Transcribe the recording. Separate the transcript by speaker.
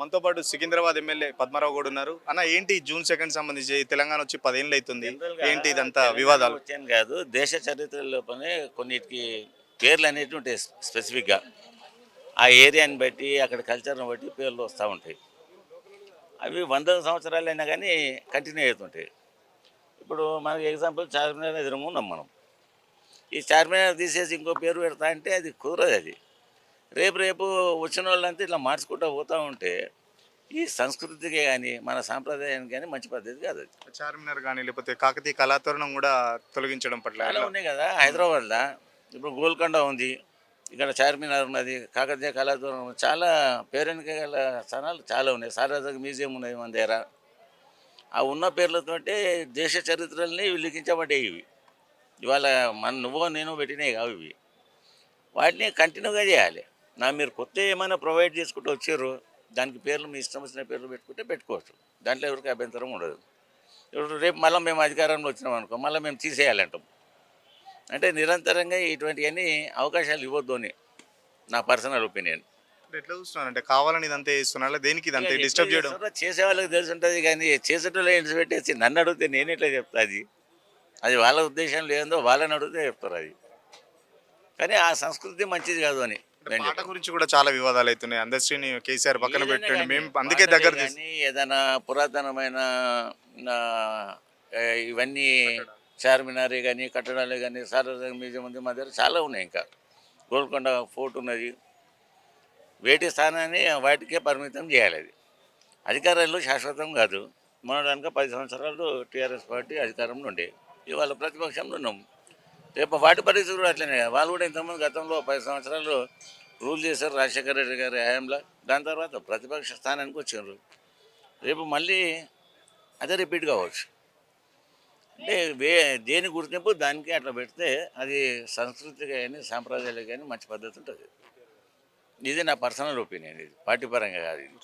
Speaker 1: మనతో పాటు సికింద్రాబాద్ ఎమ్మెల్యే పద్మారావు కూడా ఉన్నారు. అన్న ఏంటి జూన్ 2 సంబంధించి తెలంగాణ వచ్చి 10 ఏళ్ళు అవుతుంది.
Speaker 2: జనరల్‌గా
Speaker 1: ఏంటి ఇదంతా
Speaker 2: తెలంగాణ
Speaker 1: వివాదాలు?
Speaker 2: వచ్చాను కాదు. దేశ చరిత్ర లోపలనే కొన్నిటికి పేర్లు అనేటివి ఉంటాయి స్పెసిఫిక్‌గా. ఆ ఏరియాని బట్టి, అక్కడ కల్చర్‌ని బట్టి పేర్లు వస్తా ఉంటాయి. అవి వందల సంవత్సరాలైనా కానీ కంటిన్యూ అవుతుంటాయి. ఇప్పుడు మనకి ఎగ్జాంపుల్ చార్మినార్ ఎదురుగా ఉన్నాం మనం. ఈ చార్మినార్ తీసేసి ఇంకో పేరు పెడతా అంటే అది కుదరదు అది. రేపు రేపు వచ్చిన వాళ్ళంతా ఇట్లా మార్చుకుంటూ పోతూ ఉంటే ఈ సంస్కృతికి కానీ, మన సాంప్రదాయానికి కానీ మంచి పద్ధతి కాదు అది.
Speaker 1: చార్మినార్ గాని లేకపోతే కాకతీయ కళాతోరణం కూడా తొలగించడం పట్ల
Speaker 2: చాలా
Speaker 1: ఎట్లా?
Speaker 2: ఉన్నాయి కదా హైదరాబాద్లో. ఇప్పుడు గోల్కొండ ఉంది, ఇక్కడ చార్మినార్ ఉన్నది, కాకతీయ కళాతోరణం ఉంది. చాలా పేరెనిక గల స్థానాలు చాలా ఉన్నాయి. సారస్వత మ్యూజియం ఉన్నది మన దగ్గర. ఆ ఉన్న పేర్లతోటే దేశ చరిత్రల్ని లిఖించబడ్డాయి ఇవి. ఇవాళ నువ్వో నేను పెట్టినవి కావు ఇవి. వాటిని కంటిన్యూగా చేయాలి. మీరు కొత్త ఏమైనా ప్రొవైడ్ చేసుకుంటూ వచ్చారు, దానికి పేర్లు మీ ఇష్టం వచ్చిన పేర్లు పెట్టుకుంటే పెట్టుకోవచ్చు. దాంట్లో ఎవరికి అభ్యంతరం ఉండదు. ఇప్పుడు రేపు మళ్ళీ మేము అధికారంలో వచ్చినాం అనుకో, మళ్ళీ మేము తీసేయాలంటాం. అంటే నిరంతరంగా ఇటువంటివన్నీ అవకాశాలు ఇవ్వద్దు అని నా పర్సనల్ ఒపీనియన్.
Speaker 1: ఎట్లా చూస్తున్నారంటే కావాలని ఇదంతా చేస్తున్నారా? దేనికి ఇదంతా డిస్టర్బ్ చేయడం?
Speaker 2: చేసే వాళ్ళకి తెలిసి ఉంటుంది, కానీ చేసేటోళ్ళు ఏంటి పెట్టేసి నన్ను అడిగితే నేను ఎట్లా చెప్తా? అది వాళ్ళ ఉద్దేశం లేదో వాళ్ళని అడిగితే చెప్తారు అది. కానీ ఆ సంస్కృతి మంచిది కాదు అని నేను
Speaker 1: పాట
Speaker 2: చెప్తాను.
Speaker 1: గురించి కూడా చాలా వివాదాలు అవుతున్నాయి. అందరిని కేసీఆర్ పక్కన
Speaker 2: ఏదైనా
Speaker 1: పెట్టండి,
Speaker 2: కానీ
Speaker 1: మేము అందుకే
Speaker 2: పాటలే
Speaker 1: దగ్గర
Speaker 2: కానీ ఏదైనా పురాతనమైన ఆ, ఇవన్నీ చార్మినారే కానీ కట్టడాలే కానీ సారస్వత మ్యూజియం ఉంది మా దగ్గర చాలా ఉన్నాయి. ఇంకా గోల్కొండ ఫోర్ట్ ఉన్నది. వేటి స్థానాన్ని వాటికే పరిమితం చేయాలి. అది అధికారంలో శాశ్వతం కాదు. మన కనుక 10 సంవత్సరాలు టీఆర్ఎస్ పార్టీ అధికారంలో ఉండే, ఇవాళ ప్రతిపక్షంలో ఉన్నాం. రేపు వాటి పరిస్థితి కూడా అట్లనే కదా. వాళ్ళు కూడా ఇంతకుముందు గతంలో 10 సంవత్సరాలు రూల్ చేశారు రాజశేఖర రెడ్డి గారి హయాంలో. దాని తర్వాత ప్రతిపక్ష స్థానానికి వచ్చారు. రేపు మళ్ళీ అదే రిపీట్ కావచ్చు. అంటే దేని గుర్తింపు దానికి అట్లా పెడితే అది సంస్కృతి కానీ సాంప్రదాయాలు కానీ మంచి పద్ధతి ఉంటుంది. ఇది నా పర్సనల్ ఒపీనియన్, ఇది పార్టీ పరంగా కాదు ఇది.